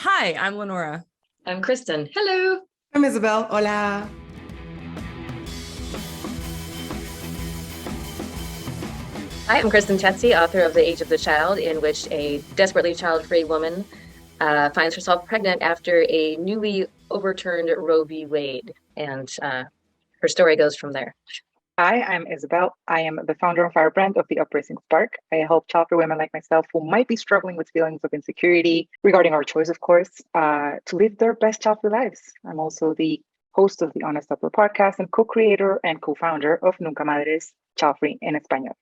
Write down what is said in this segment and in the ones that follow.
Hi, I'm Lenora. I'm Kristen. Hello. I'm Isabel. Hola. Hi, I'm Kristen Tetzi, author of The Age of the Child, in which a desperately child-free woman finds herself pregnant after a newly overturned Roe v. Wade. And her story goes from there. Hi, I'm Isabel. I am the founder and firebrand of the Uprising Spark. I help child-free women like myself who might be struggling with feelings of insecurity regarding our choice, of course, to live their best child-free lives. I'm also the host of the Honest Upper podcast and co-creator and co-founder of Nunca Madres, Childfree en Español.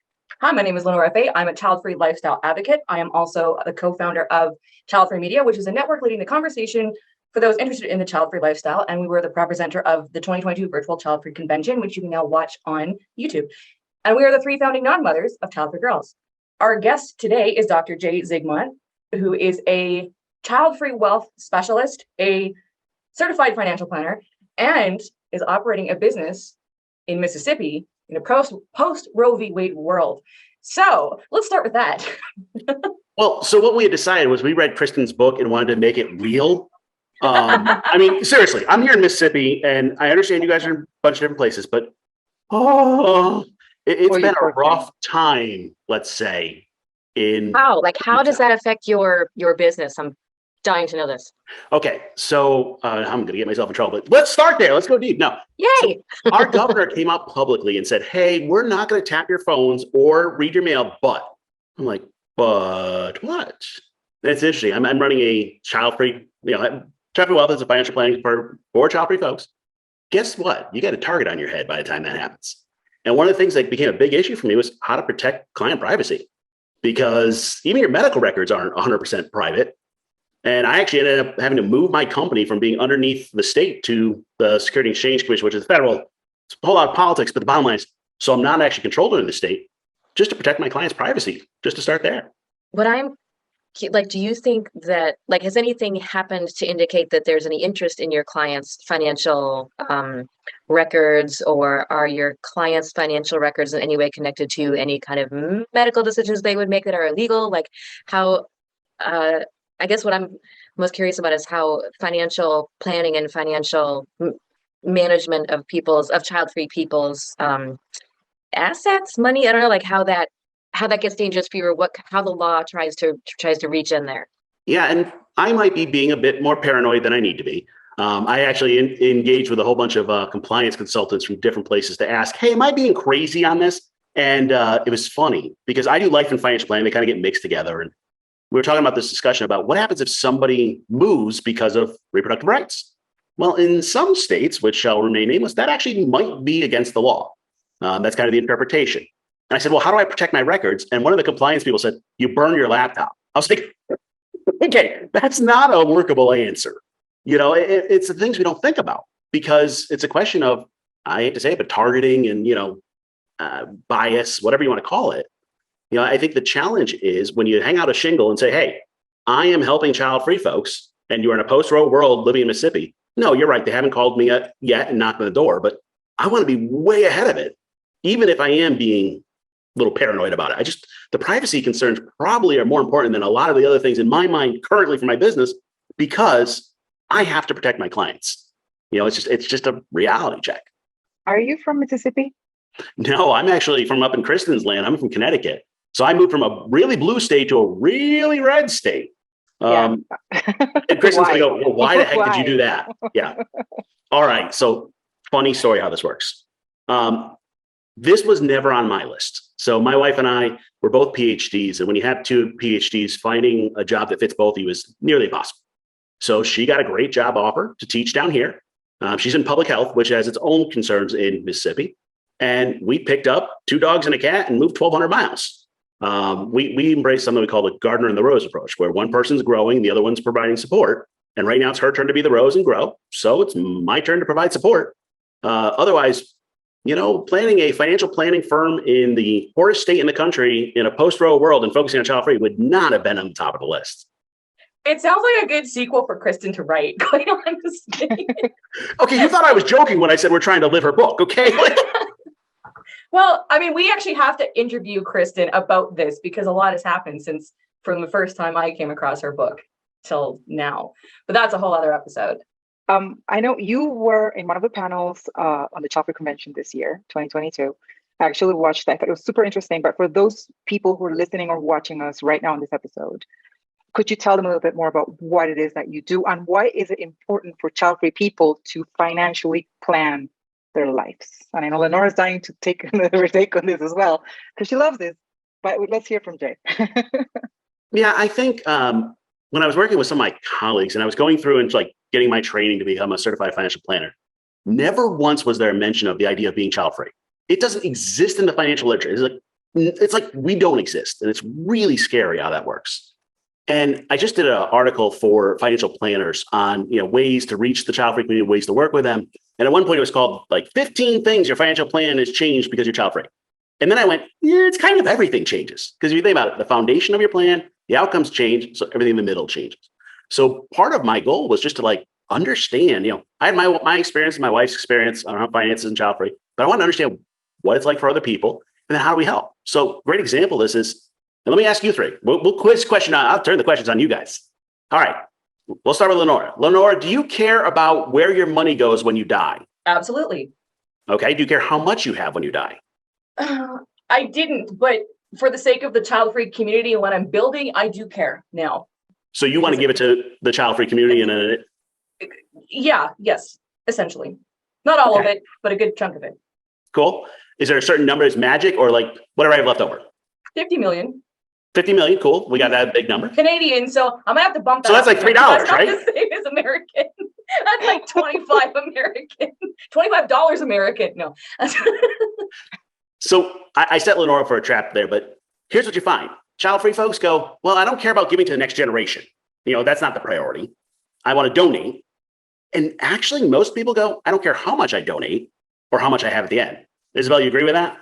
Hi, my name is Lenora Fay. I'm a child-free lifestyle advocate. I am also the co-founder of Childfree Media, which is a network leading the conversation for those interested in the child-free lifestyle. And we were the proud presenter of the 2022 Virtual Child-Free Convention, which you can now watch on YouTube. And we are the three founding non-mothers of Childfree Girls. Our guest today is Dr. J. Zigmont, who is a Childfree Wealth Specialist, a certified financial planner, and is operating a business in Mississippi in a post Roe v. Wade world. So let's start with that. Well, so what we had decided was we read Kristen's book and wanted to make it real. I mean, seriously, I'm here in Mississippi, and I understand you guys are in a bunch of different places, but it's been a rough time, let's say. How does that affect your business? I'm dying to know this. Okay, so I'm going to get myself in trouble, but let's start there. Let's go deep. No. Yay! So our governor came out publicly and said, hey, we're not going to tap your phones or read your mail, but I'm like, but what? That's interesting. I'm running a child-free, Childfree Wealth is a financial planning for child-free folks. Guess what? You got a target on your head by the time that happens. And one of the things that became a big issue for me was how to protect client privacy, because even your medical records aren't 100% private. And I actually ended up having to move my company from being underneath the state to the Security and Exchange Commission, which is federal. It's a whole lot of politics, but the bottom line is, so I'm not actually controlled under the state, just to protect my client's privacy, just to start there. What I'm do you think that, has anything happened to indicate that there's any interest in your clients' financial records, or are your clients' financial records in any way connected to any kind of medical decisions they would make that are illegal? I guess what I'm most curious about is how financial planning and financial management of child-free people's assets, money. I don't know, how that gets dangerous for you, or how the law tries to reach in there. Yeah, and I might be being a bit more paranoid than I need to be. I actually engaged with a whole bunch of compliance consultants from different places to ask, hey, am I being crazy on this? And it was funny because I do life and financial planning. They kind of get mixed together. And we were talking about this discussion about what happens if somebody moves because of reproductive rights. Well, in some states, which shall remain nameless, that actually might be against the law. That's kind of the interpretation. And I said, well, how do I protect my records? And one of the compliance people said, you burn your laptop. I was like, okay, that's not a workable answer. It's the things we don't think about, because it's a question of, I hate to say it, but targeting and, bias, whatever you want to call it. I think the challenge is when you hang out a shingle and say, hey, I am helping child-free folks, and you're in a post-Roe world living in Mississippi. No, you're right. They haven't called me yet and knocked on the door, but I want to be way ahead of it, even if I am being a little paranoid about it. The privacy concerns probably are more important than a lot of the other things in my mind currently for my business, because I have to protect my clients. It's just a reality check. Are you from Mississippi? No, I'm actually from up in Kristen's land. I'm from Connecticut. So I moved from a really blue state to a really red state. And Kristen's like, oh, well, why the heck did you do that? Yeah. All right. So funny story how this works. This was never on my list. So my wife and I were both PhDs. And when you have two PhDs, finding a job that fits both of you is nearly impossible. So she got a great job offer to teach down here. She's in public health, which has its own concerns in Mississippi. And we picked up 2 dogs and a cat and moved 1,200 miles. We embrace something we call the gardener and the rose approach, where one person's growing, the other one's providing support. And right now it's her turn to be the rose and grow. So it's my turn to provide support. Otherwise, planning a financial planning firm in the poorest state in the country in a post-Roe world and focusing on child-free would not have been on the top of the list. It sounds like a good sequel for Kristen to write, quite honestly. Okay, you thought I was joking when I said we're trying to live her book, okay? Well, I mean, we actually have to interview Kristen about this, because a lot has happened from the first time I came across her book. till now. But that's a whole other episode. I know you were in one of the panels on the Childfree Convention this year, 2022. I actually watched that. I thought it was super interesting. But for those people who are listening or watching us right now in this episode, could you tell them a little bit more about what it is that you do and why is it important for child-free people to financially plan their lives? And I know Lenora's dying to take another take on this as well, because she loves this. But let's hear from Jay. Yeah, I think when I was working with some of my colleagues and I was going through and like getting my training to become a certified financial planner, never once was there a mention of the idea of being child-free. It doesn't exist in the financial literature. It's like we don't exist. And it's really scary how that works. And I just did an article for financial planners on ways to reach the child-free community, ways to work with them. And at one point it was called like 15 things your financial plan has changed because you're child-free. And then I went, yeah, it's kind of everything changes. Because if you think about it, the foundation of your plan, the outcomes change, so everything in the middle changes. So part of my goal was just to like understand, I had my experience, my wife's experience around finances and child-free, but I want to understand what it's like for other people, and then how do we help? So great example of this is, and let me ask you three. We'll quiz question on. I'll turn the questions on you guys. All right. We'll start with Lenora. Lenora, do you care about where your money goes when you die? Absolutely. Okay. Do you care how much you have when you die? I didn't, but for the sake of the child-free community and what I'm building, I do care now. So you want to give it to the child-free community Yes, essentially. Not all of it, but a good chunk of it. Cool. Is there a certain number that's magic or like whatever I have left over? 50 million. 50 million, cool. We got that big number. Canadian, so I'm gonna have to bump that. So that's like $3, that's right? Not the same as American. That's like 25 American. $25 American. No. So I set Lenora for a trap there, but here's what you find. Child-free folks go, well, I don't care about giving to the next generation. That's not the priority. I want to donate. And actually, most people go, I don't care how much I donate or how much I have at the end. Isabel, you agree with that?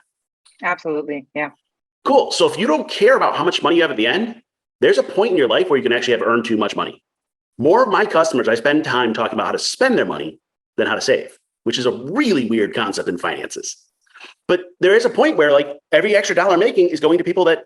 Absolutely. Yeah. Cool. So if you don't care about how much money you have at the end, there's a point in your life where you can actually have earned too much money. More of my customers, I spend time talking about how to spend their money than how to save, which is a really weird concept in finances. But there is a point where like every extra dollar I'm making is going to people that,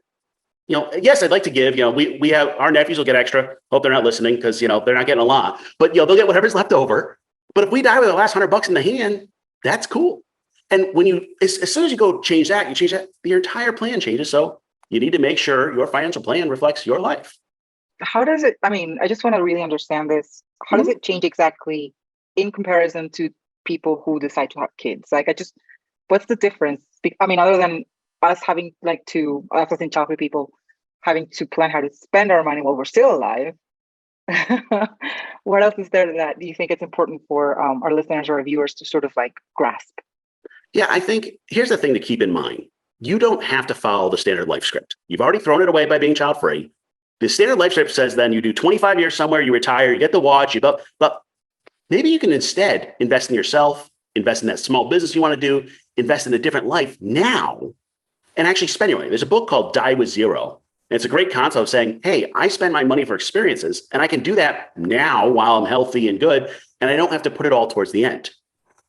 yes, I'd like to give, we have our nephews will get extra. Hope they're not listening because, they're not getting a lot, but they'll get whatever's left over. But if we die with the last $100 in the hand, that's cool. And when as soon as you go change that, your entire plan changes. So you need to make sure your financial plan reflects your life. How does it, I just want to really understand this. How does it change exactly in comparison to people who decide to have kids? What's the difference? Other than us having us as in child-free people, having to plan how to spend our money while we're still alive. What else is there that you think it's important for our listeners or our viewers to sort of grasp? Yeah, I think here's the thing to keep in mind. You don't have to follow the standard life script. You've already thrown it away by being child-free. The standard life script says then you do 25 years somewhere, you retire, you get the watch, but maybe you can instead invest in yourself, invest in that small business you want to do, invest in a different life now, and actually spend your money. There's a book called Die with Zero. And it's a great concept of saying, hey, I spend my money for experiences, and I can do that now while I'm healthy and good, and I don't have to put it all towards the end.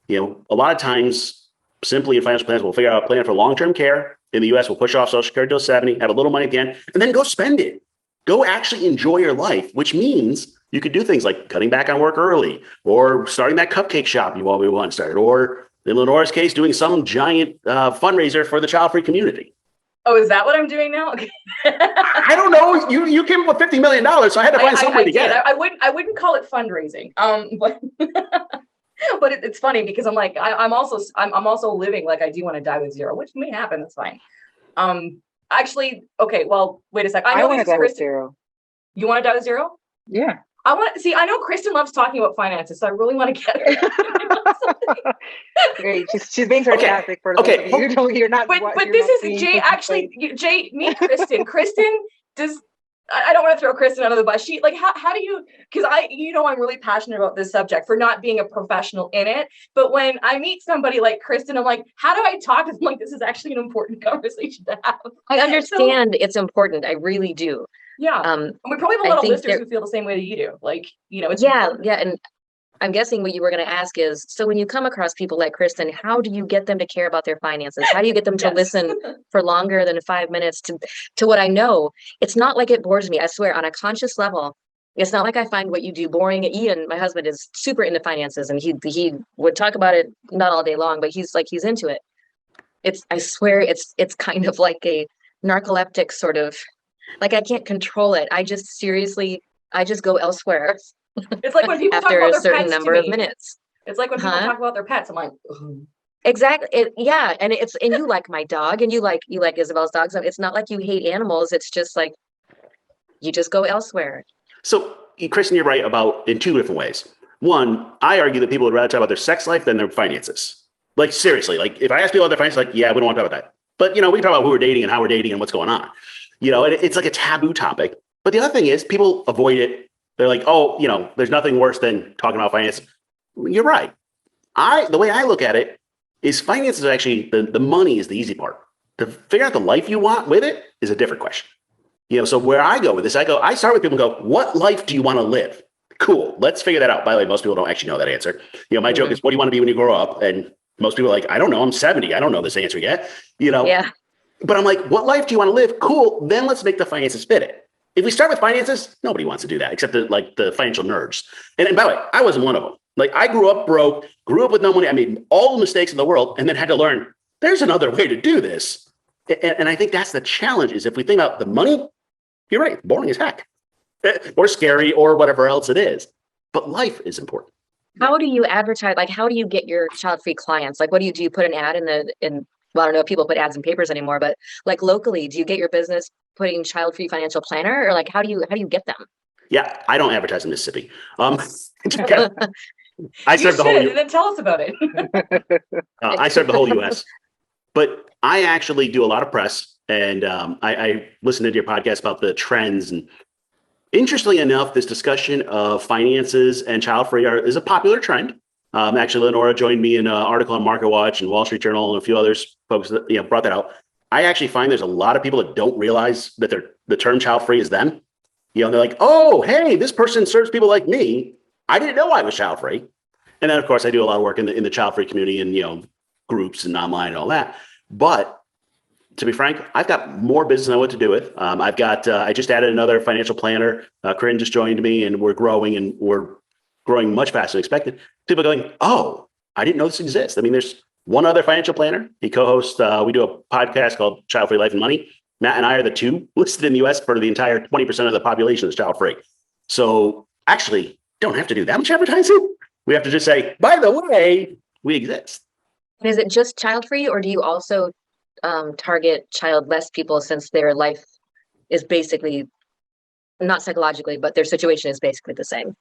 A lot of times, simply in financial plans, we'll figure out a plan for long-term care. In the US, we'll push off Social Security till 70, have a little money at the end, and then go spend it. Go actually enjoy your life, which means you could do things like cutting back on work early or starting that cupcake shop you always wanted started, or in Lenora's case, doing some giant fundraiser for the child-free community. Oh, is that what I'm doing now? Okay. I don't know. You came up with $50 million, so I had to find some way to get it. I wouldn't call it fundraising. But but it's funny because I'm also living like I do want to die with zero, which may happen. That's fine. Actually, okay. Well, wait a sec. I want to die with zero. You want to die with zero? Yeah. I know Kristen loves talking about finances, so I really want to get her. Great. She's being sarcastic for okay. You're not. But this is Jay. Actually, Jay, meet Kristen. Kristen does. I don't want to throw Kristen under the bus. She how do you? Because I'm really passionate about this subject for not being a professional in it. But when I meet somebody like Kristen, I'm like, how do I talk to them? Like, this is actually an important conversation to have. I understand it's important. I really do. Yeah. And we probably have a lot of listeners who feel the same way that you do. It's important. Yeah. And I'm guessing what you were going to ask is, so when you come across people like Kristen, how do you get them to care about their finances? How do you get them to listen for longer than 5 minutes to what I know? It's not like it bores me. I swear, on a conscious level, It's not like I find what you do boring. Ian, my husband, is super into finances, and he would talk about it not all day long, but he's into it. I swear it's kind of like a narcoleptic sort of, like I can't control it. I just go elsewhere It's like when people talk after about a their certain pets to number of me. minutes. It's like when people Huh? talk about their pets. I'm like, "Ugh." Exactly. Yeah, and you like my dog, and you like Isabel's dog. So it's not like you hate animals. It's just like you just go elsewhere. So, Kristen, you're right about in two different ways. One, I argue that people would rather talk about their sex life than their finances. Like, seriously, like if I ask people about their finances, like, yeah, we don't want to talk about that. But, we can talk about who we're dating and how we're dating and what's going on. And it's like a taboo topic. But the other thing is people avoid it. They're like, oh, there's nothing worse than talking about finance. You're right. The way I look at it is finance is actually the money is the easy part. To figure out the life you want with it is a different question. So where I go with this, I start with people and go, what life do you want to live? Cool. Let's figure that out. By the way, most people don't actually know that answer. My joke is, what do you want to be when you grow up? And most people are like, I don't know. I'm 70. I don't know this answer yet. Yeah. But I'm like, what life do you want to live? Cool. Then let's make the finances fit it. If we start with finances, nobody wants to do that except the financial nerds. And by the way, I wasn't one of them. Like I grew up broke, grew up with no money. I made all the mistakes in the world and then had to learn there's another way to do this. And I think that's the challenge is if we think about the money, you're right, boring as heck or scary or whatever else it is. But life is important. How do you advertise? Like, how do you get your child-free clients? Like, what do you do? You put an ad well, I don't know if people put ads in papers anymore, but like locally, do you get your business putting child-free financial planner, or like how do you get them? Yeah, I don't advertise in Mississippi. I You serve the whole should, and then tell us about it. I serve the whole U.S. But I actually do a lot of press, and I listen to your podcast about the trends. And interestingly enough, this discussion of finances and child free is a popular trend. Actually, Lenora joined me in an article on Market Watch and Wall Street Journal, and a few others folks that brought that out. I actually find there's a lot of people that don't realize that the term child free is them. They're like, oh, hey, this person serves people like me. I didn't know I was child free. And then, of course, I do a lot of work in the child free community and groups and online and all that. But to be frank, I've got more business than I know what to do with. I just added another financial planner. Corinne just joined me, and we're growing, and we're growing much faster than expected. People are going, oh, I didn't know this exists. I mean, there's one other financial planner. He co-hosts, we do a podcast called Childfree Life and Money. Matt and I are the two listed in the US for the entire 20% of the population that's child free. So actually, don't have to do that much advertising. We have to just say, by the way, we exist. And is it just child free, or do you also target childless people since their life is basically not psychologically, but their situation is basically the same?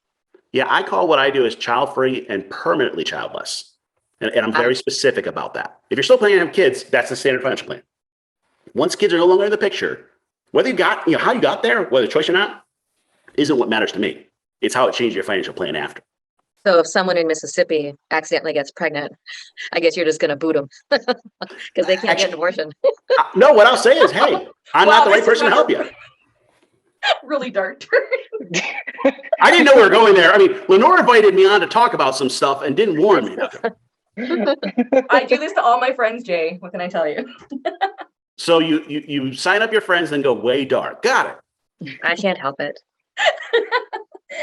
Yeah, I call what I do as child free and permanently childless. And I'm very specific about that. If you're still planning to have kids, that's the standard financial plan. Once kids are no longer in the picture, whether you got, how you got there, whether choice or not, isn't what matters to me. It's how it changed your financial plan after. So if someone in Mississippi accidentally gets pregnant, I guess you're just going to boot them because they can't get an abortion. No, what I'll say is, hey, I'm not the right person to help you. Really dark turn. I didn't know we were going there. I mean, Lenore invited me on to talk about some stuff and didn't warn me. I do this to all my friends, Jay. What can I tell you? So you sign up your friends, then go way dark. Got it. I can't help it.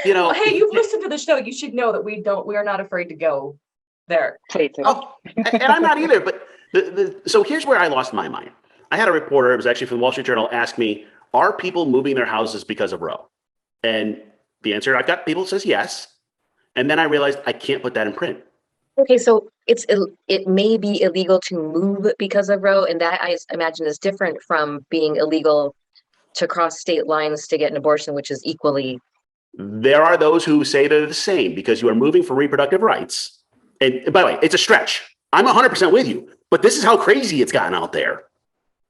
Hey, you've listened to the show. You should know that we are not afraid to go there. Oh, and I'm not either. But so here's where I lost my mind. I had a reporter, it was actually from the Wall Street Journal, ask me, are people moving their houses because of Roe? And the answer I've got people says yes. And then I realized I can't put that in print. Okay, so it may be illegal to move because of Roe, and that I imagine is different from being illegal to cross state lines to get an abortion, which is equally. There are those who say they're the same because you are moving for reproductive rights. And by the way, it's a stretch. I'm 100% with you, but this is how crazy it's gotten out there.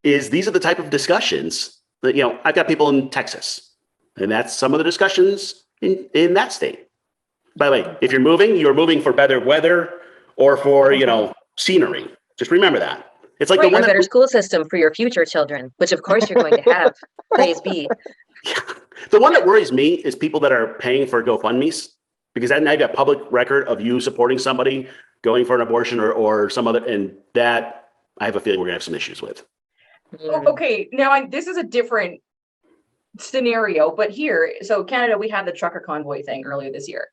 These are the type of discussions that, I've got people in Texas, and that's some of the discussions in that state. By the way, if you're moving for better weather or for, scenery. Just remember that. It's like right, the one a better school system for your future children, which of course you're going to have. Praise be. Yeah. The one that worries me is people that are paying for GoFundMe's, because now you've got public record of you supporting somebody going for an abortion or some other, and that I have a feeling we're gonna have some issues with. Okay, now this is a different scenario, but here, so Canada, we had the trucker convoy thing earlier this year.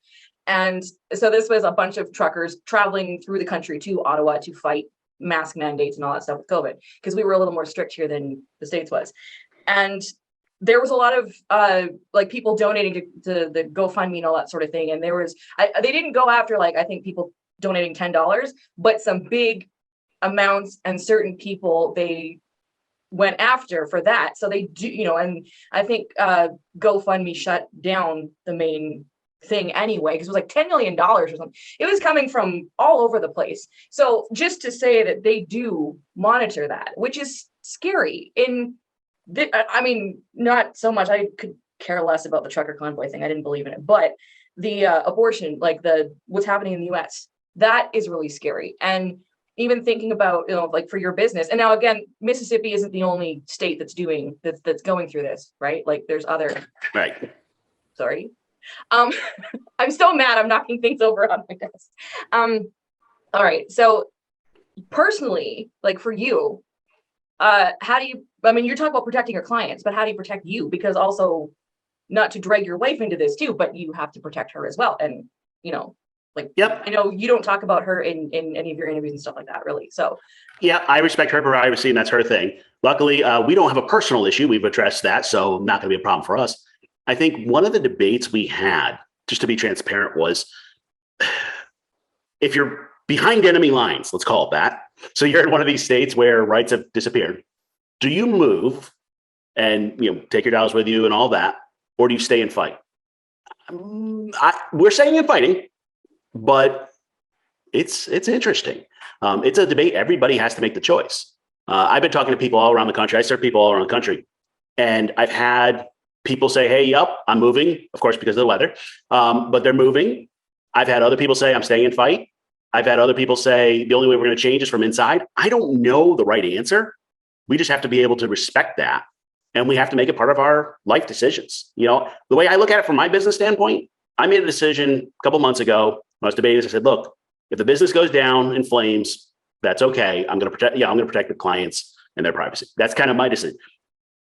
And so this was a bunch of truckers traveling through the country to Ottawa to fight mask mandates and all that stuff with COVID, because we were a little more strict here than the States was. And there was a lot of like people donating to the GoFundMe and all that sort of thing. And there was, they didn't go after like, I think people donating $10, but some big amounts, and certain people they went after for that. So they do, you know, and I think GoFundMe shut down the main thing anyway, because it was like $10 million or something. It was coming from all over the place. So just to say that they do monitor that, which is scary. I mean, not so much. I could care less about the trucker convoy thing. I didn't believe in it, but the abortion, like what's happening in the US, that is really scary. And even thinking about, you know, like for your business. And now again, Mississippi isn't the only state that's going through this, right? Like there's other. Right. Sorry. I'm so mad. I'm knocking things over on my desk. All right. So personally, like for you, how do you, I mean, you're talking about protecting your clients, but how do you protect you? Because also not to drag your wife into this too, but you have to protect her as well. And, you know, like, yep. I know you don't talk about her in any of your interviews and stuff like that, really. So yeah, I respect her privacy, and that's her thing. Luckily, we don't have a personal issue. We've addressed that, so not going to be a problem for us. I think one of the debates we had, just to be transparent, was if you're behind enemy lines, let's call it that. So you're in one of these states where rights have disappeared. Do you move and, you know, take your dollars with you and all that, or do you stay and fight? We're staying and fighting, but it's interesting. It's a debate. Everybody has to make the choice. I've been talking to people all around the country. I serve people all around the country, and I've had people say, hey, yep, I'm moving, of course, because of the weather, but they're moving. I've had other people say, I'm staying and fight. I've had other people say, the only way we're going to change is from inside. I don't know the right answer. We just have to be able to respect that. And we have to make it part of our life decisions. You know, the way I look at it from my business standpoint, I made a decision a couple months ago when I was debating this. I said, look, if the business goes down in flames, that's okay. I'm going to protect the clients and their privacy. That's kind of my decision.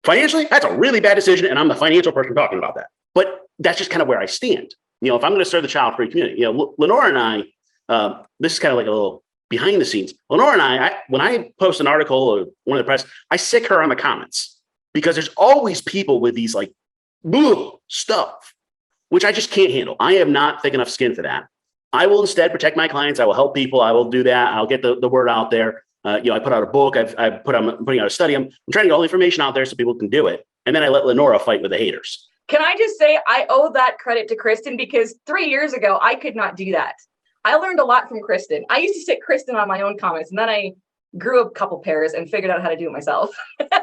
Financially, that's a really bad decision, and I'm the financial person talking about that. But that's just kind of where I stand. You know, if I'm going to serve the child-free community, you know, Lenora and I, this is kind of like a little behind the scenes. Lenora and I, when I post an article or one of the press, I sick her on the comments because there's always people with these like stuff, which I just can't handle. I am not thick enough skin for that. I will instead protect my clients. I will help people. I will do that. I'll get the word out there. You know, I put out a book. I'm putting out a study. I'm trying to get all the information out there so people can do it. And then I let Lenora fight with the haters. Can I just say I owe that credit to Kristen, because 3 years ago, I could not do that. I learned a lot from Kristen. I used to sit Kristen on my own comments, and then I grew a couple pairs and figured out how to do it myself.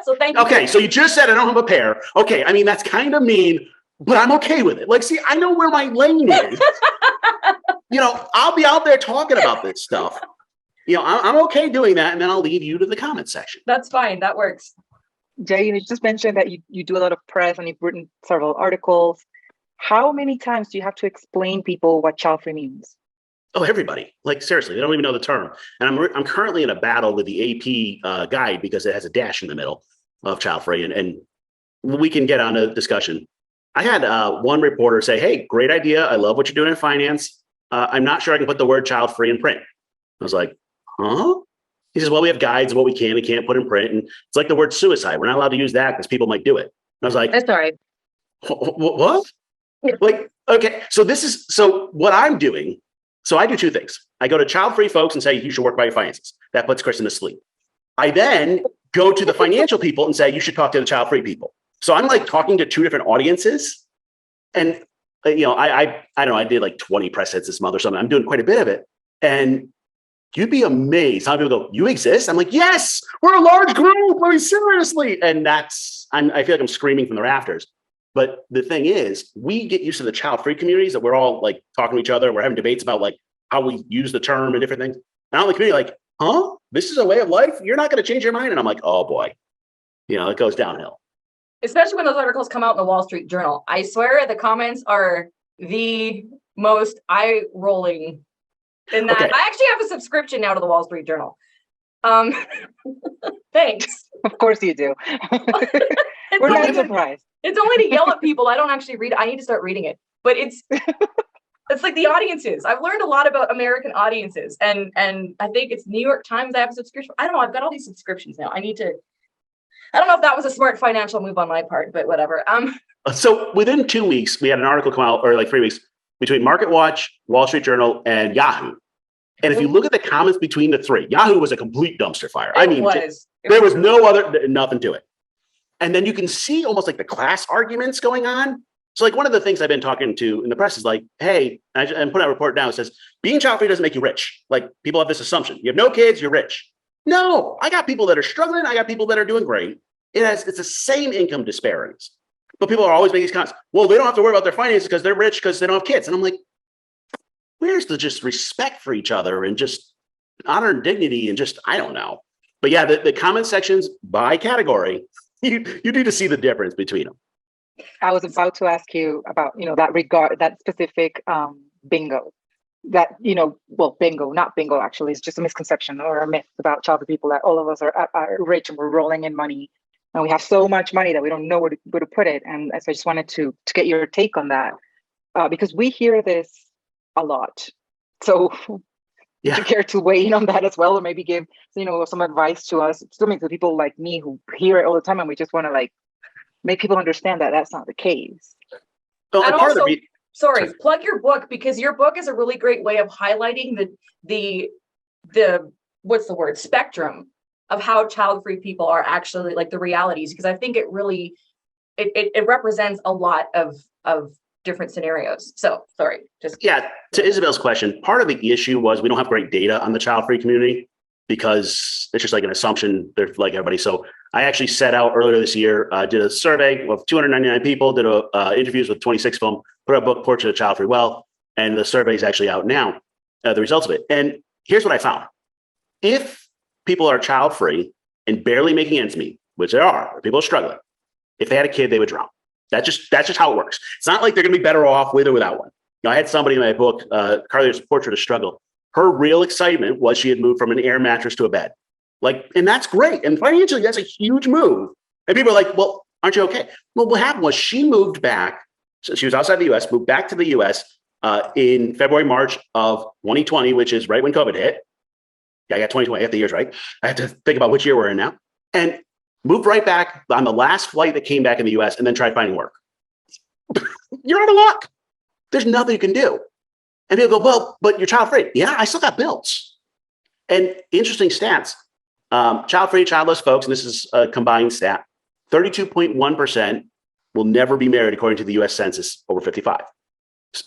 So thank you. Okay, so you just said I don't have a pair. Okay, I mean, that's kind of mean, but I'm okay with it. Like, see, I know where my lane is. You know, I'll be out there talking about this stuff. You know, I'm okay doing that, and then I'll leave you to the comment section. That's fine. That works. Jay, you just mentioned that you do a lot of press and you've written several articles. How many times do you have to explain people what child-free means? Oh, everybody. Like, seriously, they don't even know the term. And I'm currently in a battle with the AP guide because it has a dash in the middle of child-free, and we can get on a discussion. I had one reporter say, hey, great idea. I love what you're doing in finance. I'm not sure I can put the word child-free in print. I was like, huh? He says, well, we have guides of what we can and can't put in print. And it's like the word suicide. We're not allowed to use that because people might do it. And I was like, That's all right. What? Like, okay. So what I'm doing, so I do two things. I go to child-free folks and say, you should work by your finances. That puts Kristen to sleep. I then go to the financial people and say, you should talk to the child-free people. So I'm like talking to two different audiences. And, you know, I don't know, I did like 20 press hits this month or something. I'm doing quite a bit of it. And you'd be amazed how people go, you exist? I'm like, yes, we're a large group. I mean, seriously. And I feel like I'm screaming from the rafters. But the thing is, we get used to the child-free communities that we're all like talking to each other. We're having debates about like how we use the term and different things. And I'm the community like, huh? This is a way of life? You're not going to change your mind? And I'm like, oh boy, you know, it goes downhill. Especially when those articles come out in the Wall Street Journal. I swear the comments are the most eye-rolling in that. Okay. I actually have a subscription now to the Wall Street Journal. Thanks. Of course you do. We're only not to- surprised. It's only to yell at people. I don't actually read. I need to start reading it. But it's like the audiences. I've learned a lot about American audiences, and I think it's New York Times. I have a subscription. I don't know. I've got all these subscriptions now. I don't know if that was a smart financial move on my part, but whatever. So within 2 weeks, we had an article come out, or like 3 weeks, between Market Watch, Wall Street Journal, and Yahoo. And if you look at the comments between the three, Yahoo was a complete dumpster fire. There was nothing to it. And then you can see almost like the class arguments going on. So like one of the things I've been talking to in the press is like, hey, I'm putting out a report now. It says, being child free doesn't make you rich. Like people have this assumption. You have no kids, you're rich. No, I got people that are struggling. I got people that are doing great. It's the same income disparities. But people are always making these comments. Well, they don't have to worry about their finances because they're rich because they don't have kids. And I'm like, where's the just respect for each other and just honor and dignity and just, I don't know. But yeah, the comment sections by category, you need to see the difference between them. I was about to ask you about, that specific bingo. That, bingo, not bingo, actually, it's just a misconception or a myth about child free people that all of us are rich and we're rolling in money. And we have so much money that we don't know where to put it. And so I just wanted to get your take on that, because we hear this a lot. So Yeah. would you care to weigh in on that as well, or maybe give some advice to us, to people like me who hear it all the time, and we just want to make people understand that that's not the case. Well, And part of also, sorry. plug your book, because your book is a really great way of highlighting the what's the word, spectrum of how child-free people are actually, like the realities, because I think it really it represents a lot of different scenarios. So sorry, to Isabel's question, part of the issue was we don't have great data on the child-free community because it's just like an assumption. They're like everybody. So I actually set out earlier this year, did a survey of 299 people, did interviews with 26 of them, put out a book, Portrait of Childfree Wealth, and the survey is actually out now, the results of it. And here's what I found. If people are child-free and barely making ends meet, which there are, people are struggling, if they had a kid, they would drown. That's just how it works. It's not like they're going to be better off with or without one. I had somebody in my book, Carly's Portrait of Struggle. Her real excitement was she had moved from an air mattress to a bed. And that's great. And financially, that's a huge move. And people are like, well, aren't you okay? Well, what happened was she moved back. So she was outside the US, moved back to the US in February, March of 2020, which is right when COVID hit. Yeah, I got 2020. I got the years right. I have to think about which year we're in now. And moved right back on the last flight that came back in the US and then tried finding work. You're out of luck. There's nothing you can do. And people go, well, but you're child free. Yeah, I still got bills. And interesting stats, child free, childless folks, and this is a combined stat, 32.1% will never be married according to the US Census over 55,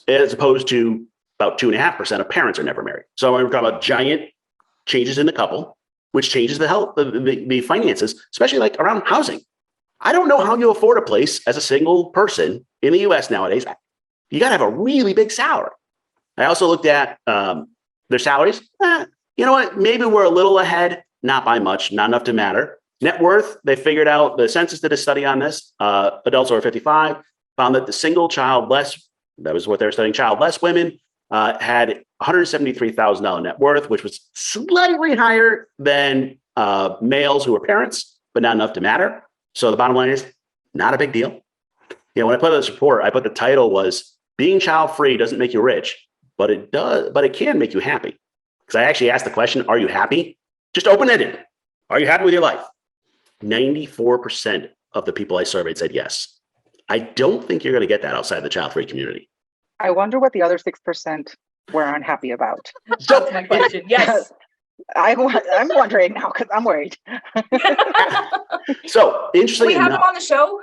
as opposed to about 2.5% of parents are never married. So we're talking about giant changes in the couple, which changes the health, the finances, especially like around housing. I don't know how you afford a place as a single person in the US nowadays. You got to have a really big salary. I also looked at their salaries. You know what? Maybe we're a little ahead, not by much, not enough to matter. Net worth, they figured out, the census did a study on this. Adults over 55 found that the single childless, that was what they were studying, childless women had $173,000 net worth, which was slightly higher than males who were parents, but not enough to matter. So the bottom line is not a big deal. When I put this report, I put the title was being child free doesn't make you rich, but it does, but it can make you happy. Because I actually asked the question, are you happy? Just open-ended. Are you happy with your life? 94% of the people I surveyed said yes. I don't think you're going to get that outside the child free community. I wonder what the other 6% were unhappy about. That's my question. Yes. I'm wondering now because I'm worried. So interesting. We have them on the show.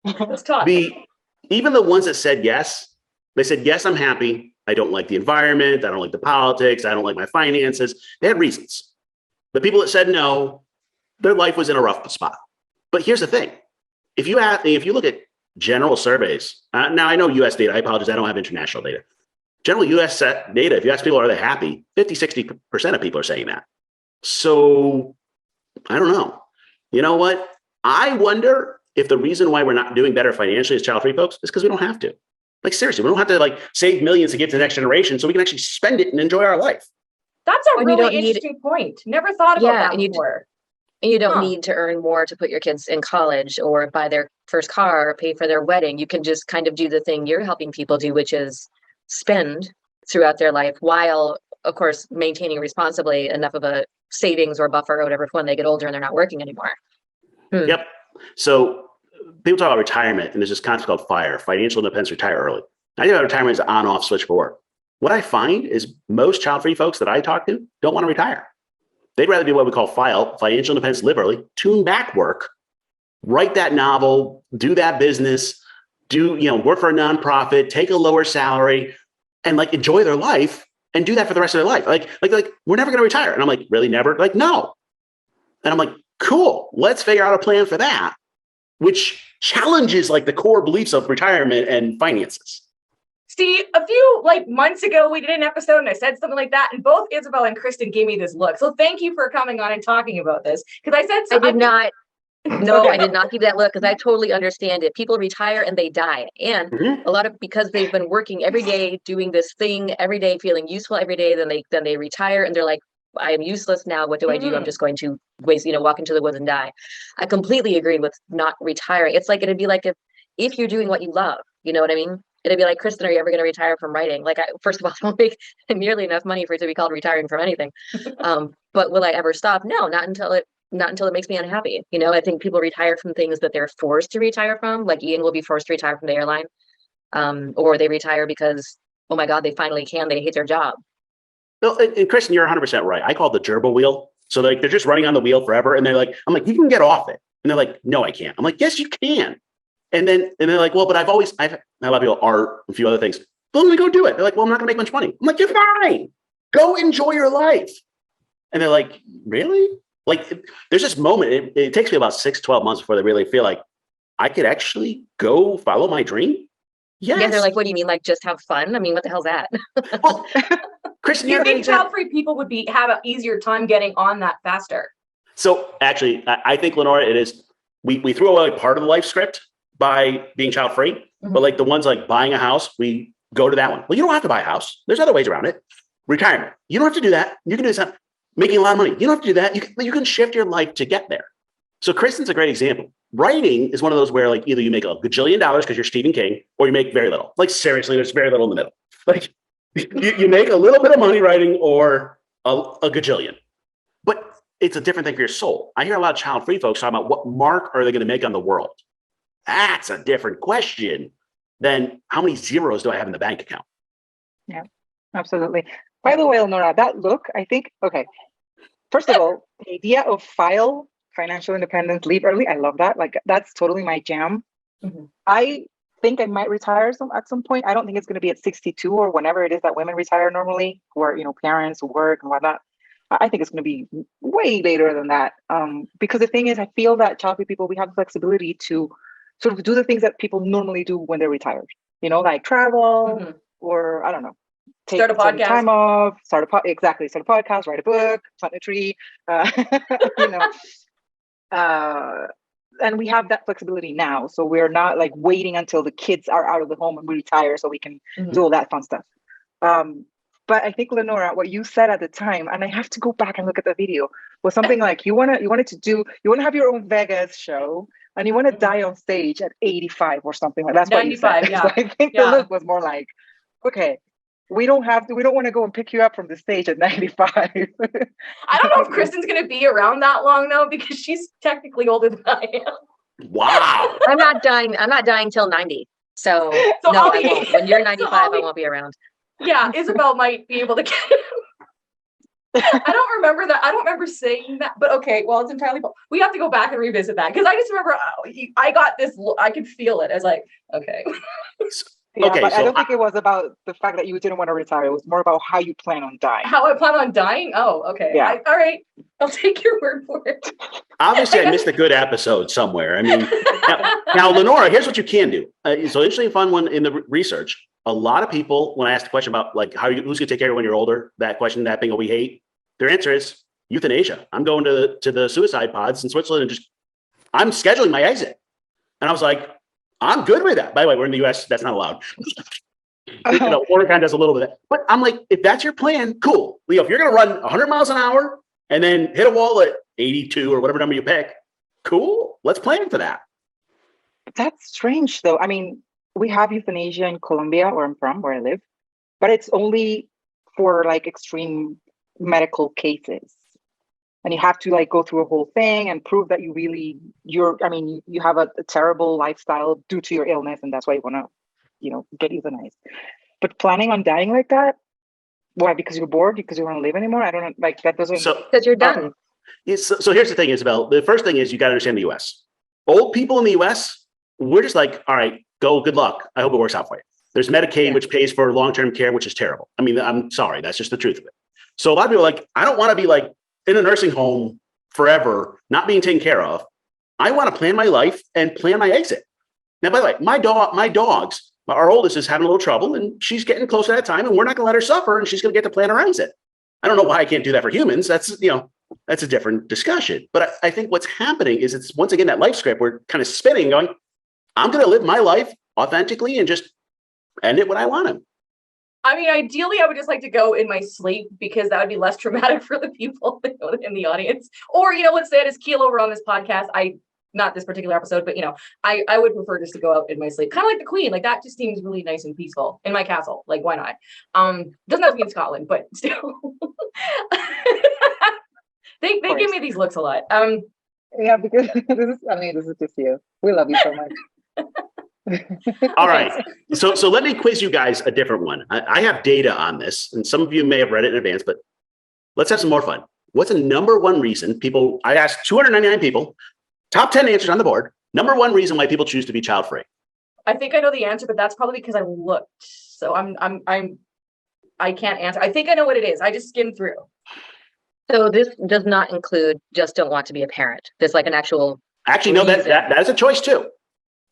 Let's talk. Even the ones that said yes, they said, yes, I'm happy. I don't like the environment. I don't like the politics. I don't like my finances. They had reasons. The people that said no, their life was in a rough spot. But here's the thing. If you look at general surveys, now I know US data, I apologize, I don't have international data. General US data, if you ask people, are they happy? 50-60% of people are saying that. So I don't know. You know what? I wonder if the reason why we're not doing better financially as child-free folks is because we don't have to. Like seriously, we don't have to save millions to get to the next generation so we can actually spend it and enjoy our life. That's a really interesting point. Never thought about that before. And you don't Huh. need to earn more to put your kids in college or buy their first car or pay for their wedding. You can just kind of do the thing you're helping people do, which is spend throughout their life while, of course, maintaining responsibly enough of a savings or buffer or whatever for when they get older and they're not working anymore. Yep. So people talk about retirement, and there's this concept called FIRE, financial independence, retire early. I think about retirement as an on-off switch for work. What I find is most child-free folks that I talk to don't want to retire. They'd rather do what we call financial independence, live early, tune back work, write that novel, do that business, work for a nonprofit, take a lower salary, and like enjoy their life and do that for the rest of their life. Like we're never going to retire. And I'm like, really, never? Like, no. And I'm like, cool, let's figure out a plan for that, which challenges like the core beliefs of retirement and finances. See, a few months ago, we did an episode and I said something like that, and both Isabel and Kristen gave me this look. So thank you for coming on and talking about this. Because I said I did not. No, Okay. I did not give that look because I totally understand it. People retire and they die. And a lot of, because they've been working every day, doing this thing every day, feeling useful every day, then they retire and they're like, I am useless now. What do I do? I'm just going to walk into the woods and die. I completely agree with not retiring. It's like, it'd be like if you're doing what you love, you know what I mean? It'd be like, Kristen, are you ever going to retire from writing? Like, first of all, I don't make nearly enough money for it to be called retiring from anything. But will I ever stop? No, not until it makes me unhappy. I think people retire from things that they're forced to retire from. Like Ian will be forced to retire from the airline, or they retire because, oh my God, they finally can. They hate their job. No, and Kristen, you're 100% right. I call it the gerbil wheel. So like they're just running on the wheel forever, and they're like, I'm like, you can get off it, and they're like, no, I can't. I'm like, yes, you can. And they're like, well, but I've had a lot of people, art, a few other things. Well, let me go do it. They're like, well, I'm not going to make much money. I'm like, you're fine. Go enjoy your life. And they're like, really? Like, there's this moment. It takes me about 12 months before they really feel like I could actually go follow my dream. Yes. Yeah, they're like, what do you mean? Like, just have fun? I mean, what the hell's that? Well, Kristen, Do you think child-free people would have an easier time getting on that faster? So actually, I think, Lenora, it is, we threw away part of the life script by being child-free, but like the ones like buying a house, we go to that one. Well, you don't have to buy a house. There's other ways around it. Retirement. You don't have to do that. You can do something. Making a lot of money. You don't have to do that. You can shift your life to get there. So Kristen's a great example. Writing is one of those where like either you make a gajillion dollars because you're Stephen King, or you make very little. Like seriously, there's very little in the middle. Like you make a little bit of money writing or a gajillion. But it's a different thing for your soul. I hear a lot of child-free folks talking about what mark are they going to make on the world. That's a different question than how many zeros do I have in the bank account? Yeah, absolutely. By the way, Eleonora, that look, I think, okay. First of all, the idea of financial independence, leave early, I love that. Like, that's totally my jam. I think I might retire at some point. I don't think it's going to be at 62 or whenever it is that women retire normally, or, parents who work and whatnot. I think it's going to be way later than that. Because the thing is, I feel that child-free people, we have the flexibility to sort of do the things that people normally do when they're retired, like travel or, I don't know, Start a podcast. Time off, start a podcast, write a book, plant a tree, and we have that flexibility now. So we're not like waiting until the kids are out of the home and we retire so we can do all that fun stuff. But I think, Lenora, what you said at the time, and I have to go back and look at the video, was something like you want to have your own Vegas show and you want to die on stage at 85 or something like that. That's 95, what you said. yeah. So I think the look was more like, okay, we don't want to go and pick you up from the stage at 95. I don't know if Kristen's going to be around that long though, because she's technically older than I am. Wow. I'm not dying till 90. So no, I won't. When you're 95, I won't be around. Yeah, Isabel might be able to get him. I don't remember that. I don't remember saying that, but okay. Well, it's entirely. We have to go back and revisit that because I just remember I got this. I could feel it. I was like, okay. Yeah, okay, but so I don't think it was about the fact that you didn't want to retire. It was more about how you plan on dying. How I plan on dying? Oh, okay. Yeah. All right. I'll take your word for it. obviously I missed a good episode somewhere. I mean, now Lenora, here's what you can do. So interesting, fun one in the research. A lot of people, when I ask the question about like who's going to take care of you when you're older, that thing that we hate, their answer is euthanasia. I'm going to the suicide pods in Switzerland and I'm scheduling my exit. And I was like, I'm good with that. By the way, we're in the US. That's not allowed. Order kind does a little bit of that. But I'm like, if that's your plan, cool. Leo, if you're going to run 100 miles an hour and then hit a wall at 82 or whatever number you pick. Cool. Let's plan for that. That's strange, though. I mean, we have euthanasia in Colombia, where I'm from, where I live, but it's only for like extreme medical cases. And you have to like go through a whole thing and prove that you have a terrible lifestyle due to your illness, and that's why you want to, get euthanized. But planning on dying like that, why? Because you're bored? Because you don't want to live anymore? I don't know. Like that doesn't. Because you're done. So here's the thing, Isabel. The first thing is you got to understand the U.S. Old people in the U.S., we're just like, all right, go. Good luck. I hope it works out for you. There's Medicaid, which pays for long-term care, which is terrible. I mean, I'm sorry. That's just the truth of it. So a lot of people are like, I don't want to be like in a nursing home forever, not being taken care of. I want to plan my life and plan my exit. Now, by the way, my dogs, our oldest is having a little trouble and she's getting close to that time and we're not going to let her suffer and she's going to get to plan her exit. I don't know why I can't do that for humans. That's a different discussion. But I think what's happening is it's once again that life script we're kind of spinning going, I'm going to live my life authentically and just end it when I want to. I mean, ideally, I would just like to go in my sleep because that would be less traumatic for the people in the audience. Or, let's say I just keel over on this podcast. Not this particular episode, but I would prefer just to go out in my sleep, kind of like the Queen. Like that just seems really nice and peaceful in my castle. Like, why not? Doesn't have to be in Scotland, but still. They give me these looks a lot. Yeah, because this is just you. We love you so much. All right. So let me quiz you guys a different one. I have data on this, and some of you may have read it in advance, but let's have some more fun. What's the number one reason I asked 299 people, top 10 answers on the board. Number one reason why people choose to be child-free. I think I know the answer, but that's probably because I looked. So I can't answer. I think I know what it is. I just skimmed through. So this does not include just don't want to be a parent. There's like an actual. Actually, no, that is a choice too.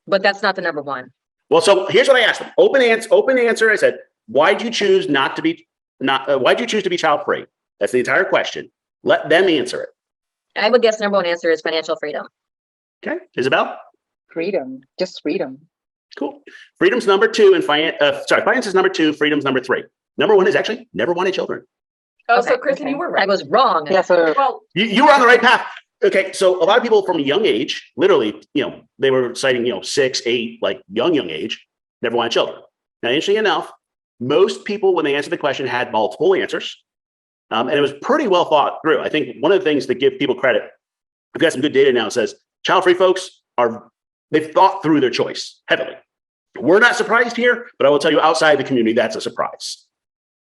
But that's not the number one. Well, so here's what I asked them. Open answer. I said, why'd you choose to be child-free? That's the entire question. Let them answer it. I would guess number one answer is financial freedom. Okay. Isabel? Freedom. Just freedom. Cool. Freedom's number two and finance is number two, freedom's number three. Number one is actually never wanted children. Oh, Okay, so Kristen, you were right. I was wrong. Yeah, so Well, You were on the right path. Okay, so a lot of people from a young age, literally, they were citing, 6, 8, like young age, never wanted children. Now, interestingly enough, most people, when they answered the question, had multiple answers. And it was pretty well thought through. I think one of the things that give people credit, we've got some good data now, says child-free folks they've thought through their choice heavily. We're not surprised here, but I will tell you outside the community, that's a surprise.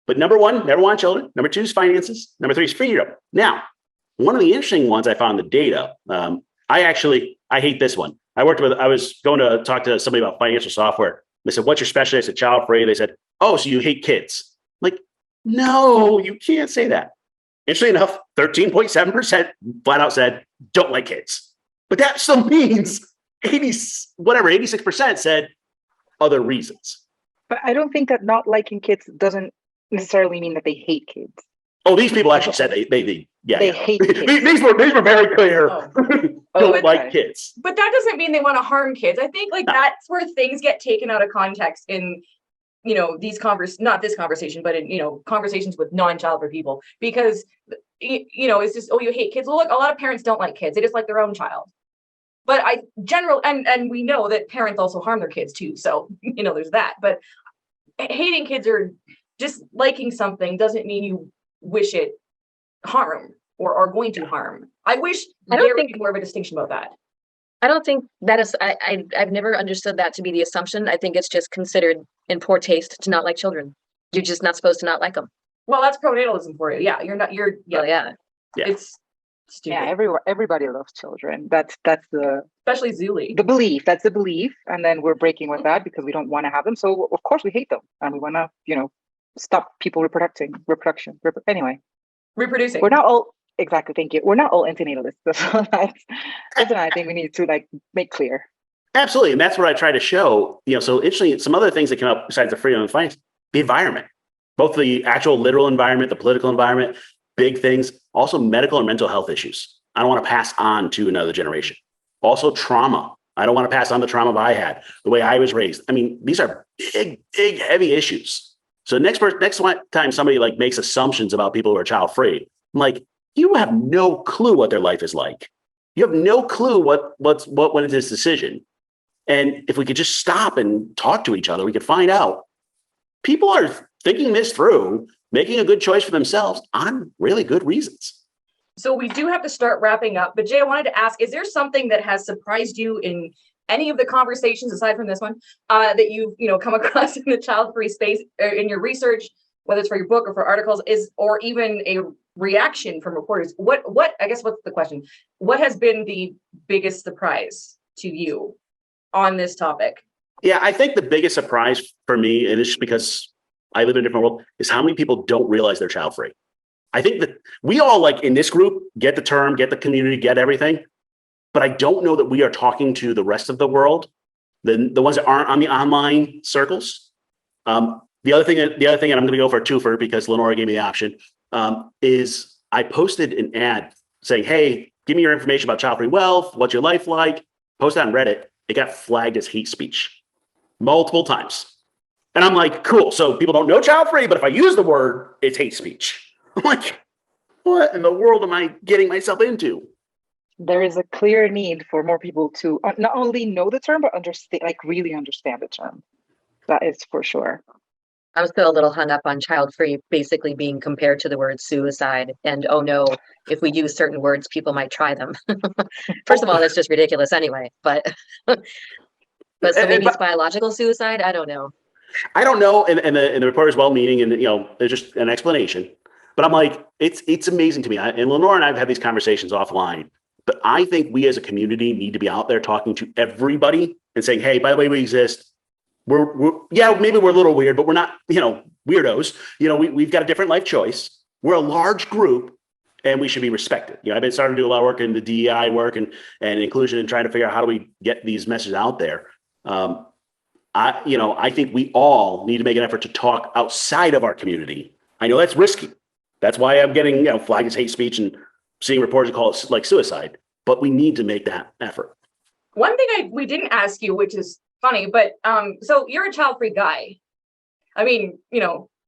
But number one, never want children. Number two is finances. Number three is freedom. Now, one of the interesting ones I found in the data, I hate this one. I was going to talk to somebody about financial software. They said, what's your specialty? I said, child-free. They said, oh, so you hate kids. I'm like, no, you can't say that. Interestingly enough, 13.7% flat out said, don't like kids. But that still means 86% said other reasons. but I don't think that not liking kids doesn't necessarily mean that they hate kids. Oh, these people actually said they hate kids. These were very clear. Oh, Don't like kids. But that doesn't mean they want to harm kids. I think that's where things get taken out of context in, not this conversation, but in, conversations with non-childfree people, because, it's just, oh, you hate kids. Well, look, a lot of parents don't like kids. They just like their own child. But and we know that parents also harm their kids too. So, there's that. But hating kids or just liking something doesn't mean you wish it harm or are going to harm. I wish there would be more of a distinction about that. I don't think that is, I've never understood that to be the assumption. I think it's just considered in poor taste to not like children. You're just not supposed to not like them. Well, that's pronatalism for you. Yeah, Yeah. It's stupid. Yeah, everybody loves children. That's the Especially Zuli. the belief. That's the belief, and then we're breaking with that because we don't want to have them. So of course we hate them, and we want to, stop people reproduction. Anyway, Reproducing. we're not all exactly. Thank you. We're not all antinatalists. So that's I think we need to make clear. Absolutely. And that's what I try to show. So interestingly, some other things that come up besides the freedom and finance, the environment, both the actual literal environment, the political environment, big things, also medical and mental health issues. I don't want to pass on to another generation. Also trauma. I don't want to pass on the trauma I had, the way I was raised. I mean, these are big, heavy issues. So next time somebody makes assumptions about people who are child free, I'm like, you have no clue what their life is like. You have no clue what went into this decision. And if we could just stop and talk to each other, we could find out people are thinking this through, making a good choice for themselves on really good reasons. So we do have to start wrapping up. But Jay, I wanted to ask, is there something that has surprised you in any of the conversations aside from this one that you've come across in the child-free space in your research, whether it's for your book or for articles, or even a reaction from reporters? What I guess what's the question? What has been the biggest surprise to you on this topic? Yeah, I think the biggest surprise for me, and it's just because I live in a different world, is how many people don't realize they're child-free. I think that we all, like in this group, get the term, get the community, get everything. But I don't know that we are talking to the rest of the world, the ones that aren't on the online circles. The other thing, and I'm going to go for a twofer because Lenora gave me the option, is I posted an ad saying, hey, give me your information about child-free wealth. What's your life like? Post that on Reddit. It got flagged as hate speech multiple times. And I'm like, cool. So people don't know child-free, but if I use the word, it's hate speech. I'm like, what in the world am I getting myself into? There is a clear need for more people to not only know the term, but understand, like really understand the term. That is for sure. I was still a little hung up on child-free basically being compared to the word suicide. And oh no, if we use certain words, people might try them. First of all, that's just ridiculous anyway. But so maybe it's biological suicide. I don't know. I don't know. And the reporter's well-meaning, and there's just an explanation. But I'm like, it's amazing to me. And Lenore and I have had these conversations offline. But I think we as a community need to be out there talking to everybody and saying, hey, by the way, we exist. Yeah, maybe we're a little weird, but we're not, weirdos. We've got a different life choice. We're a large group and we should be respected. I've been starting to do a lot of work in the DEI work and inclusion and trying to figure out how do we get these messages out there. I think we all need to make an effort to talk outside of our community. I know that's risky. That's why I'm getting, flagged as hate speech and seeing reporters call it like suicide, but we need to make that effort. One thing we didn't ask you, which is funny, but so you're a child-free guy. I mean,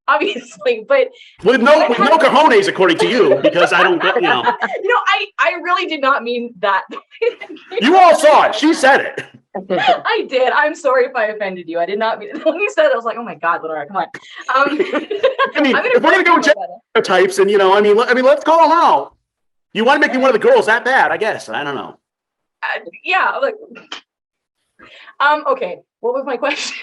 obviously, but with no cojones, according to you, because I don't, I really did not mean that. You all saw it. She said it. I did. I'm sorry if I offended you. I did not mean it. When you said it, I was like, oh my God, Lenora, come on. If we're gonna go with stereotypes, and let's call them out. You want to make me one of the girls that bad? I guess. I don't know. Yeah. Like. Okay. What was my question?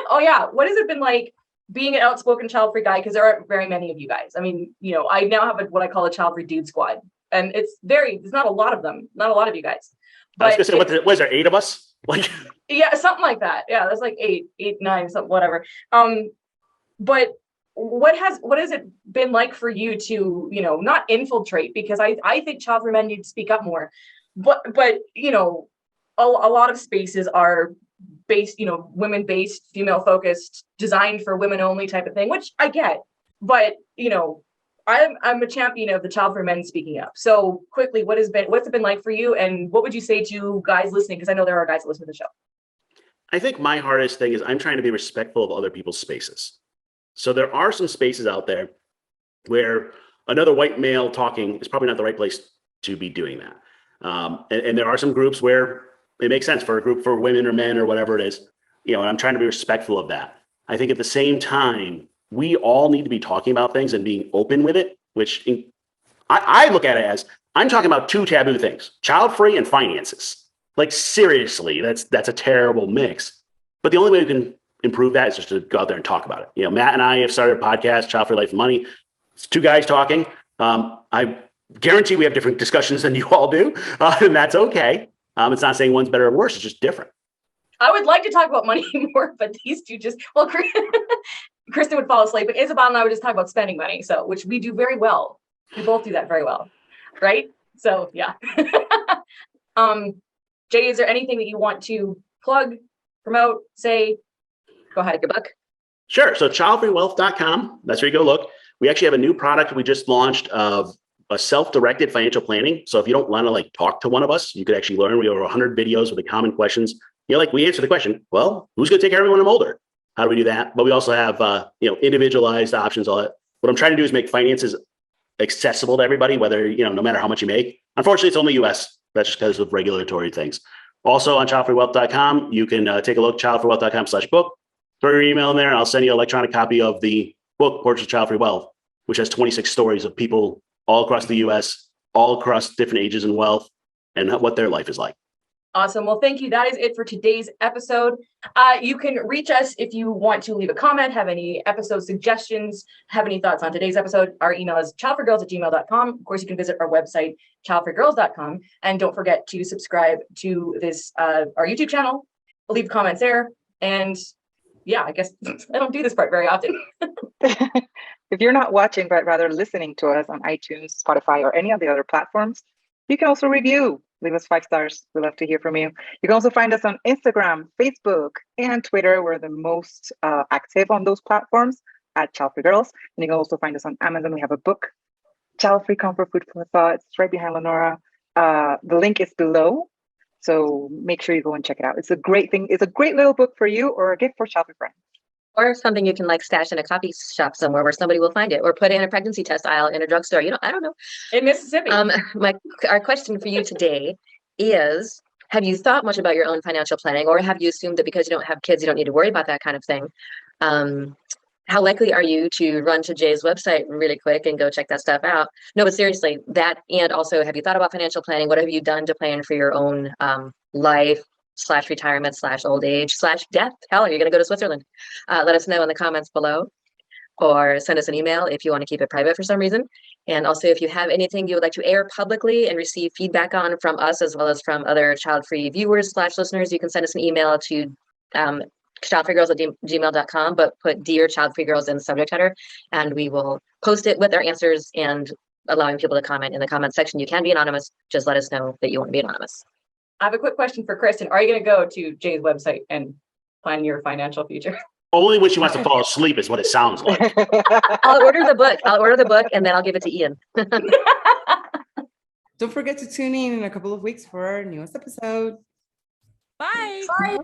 Oh yeah. What has it been like being an outspoken child-free guy? Because there aren't very many of you guys. I mean, I now have what I call a child-free dude squad, and there's not a lot of them. Not a lot of you guys. But I was gonna say, was there 8 of us? Like, yeah, something like that. Yeah, there's like 8, 9, something, whatever. But what has it been like for you to, not infiltrate? Because I think child-free men need to speak up more. But a lot of spaces are based, women-based, female-focused, designed for women only type of thing, which I get. But I'm a champion of the child-free men speaking up. So quickly, what's it been like for you, and what would you say to guys listening? Because I know there are guys that listen to the show. I think my hardest thing is I'm trying to be respectful of other people's spaces. So there are some spaces out there where another white male talking is probably not the right place to be doing that. And there are some groups where it makes sense for a group for women or men or whatever it is, and I'm trying to be respectful of that. I think at the same time, we all need to be talking about things and being open with it, which I look at it as I'm talking about 2 taboo things, child-free and finances. Like, seriously, that's a terrible mix. But the only way we can improve that is just to go out there and talk about it. Matt and I have started a podcast, Child-Free Life and Money. It's 2 guys talking. I guarantee we have different discussions than you all do, and that's okay. It's not saying one's better or worse. It's just different. I would like to talk about money more, but these two Kristen would fall asleep, but Isabel and I would just talk about spending money. So, which we do very well. We both do that very well. Right. So yeah. Jay, is there anything that you want to plug, promote, say? Go ahead, your book. Sure. So childfreewealth.com. That's where you go look. We actually have a new product we just launched of a self-directed financial planning. So if you don't want to talk to one of us, you could actually learn. We have over 100 videos with the common questions. We answer the question, well, who's going to take care of me when I'm older? How do we do that? But we also have, individualized options, all that. What I'm trying to do is make finances accessible to everybody, whether, no matter how much you make. Unfortunately, it's only US. That's just because of regulatory things. Also on childfreewealth.com, you can take a look, childfreewealth.com/book. Throw your email in there, and I'll send you an electronic copy of the book, Portraits of Child Free Wealth, which has 26 stories of people all across the US, all across different ages and wealth, and what their life is like. Awesome. Well, thank you. That is it for today's episode. You can reach us if you want to leave a comment, have any episode suggestions, have any thoughts on today's episode. Our email is childfreegirls@gmail.com. Of course, you can visit our website, childfreegirls.com. And don't forget to subscribe to this, our YouTube channel. Leave comments there. And yeah, I guess I don't do this part very often. If you're not watching, but rather listening to us on iTunes, Spotify, or any of the other platforms, you can also review. Leave us 5 stars. We love to hear from you. You can also find us on Instagram, Facebook, and Twitter. We're the most active on those platforms at Childfree Girls. And you can also find us on Amazon. We have a book, Childfree Comfort Food for Thought. It's right behind Lenora. The link is below. So make sure you go and check it out. It's a great thing. It's a great little book for you or a gift for Childfree friends. Or something you can stash in a coffee shop somewhere where somebody will find it, or put it in a pregnancy test aisle in a drugstore. I don't know. In Mississippi. Our question for you today is, have you thought much about your own financial planning, or have you assumed that because you don't have kids, you don't need to worry about that kind of thing? How likely are you to run to Jay's website really quick and go check that stuff out? No, but seriously, that, and also, have you thought about financial planning? What have you done to plan for your own life/retirement/old age/death? Hell, are you going to go to Switzerland? Let us know in the comments below, or send us an email if you want to keep it private for some reason. And also, if you have anything you would like to air publicly and receive feedback on from us, as well as from other child-free viewers/listeners, you can send us an email to childfreegirls@gmail.com, but put Dear Child-Free Girls in the subject header, and we will post it with our answers and allowing people to comment in the comment section. You can be anonymous. Just let us know that you want to be anonymous. I have a quick question for Kristen. Are you going to go to Jay's website and plan your financial future? Only when she wants to fall asleep is what it sounds like. I'll order the book. And then I'll give it to Ian. Don't forget to tune in a couple of weeks for our newest episode. Bye. Bye.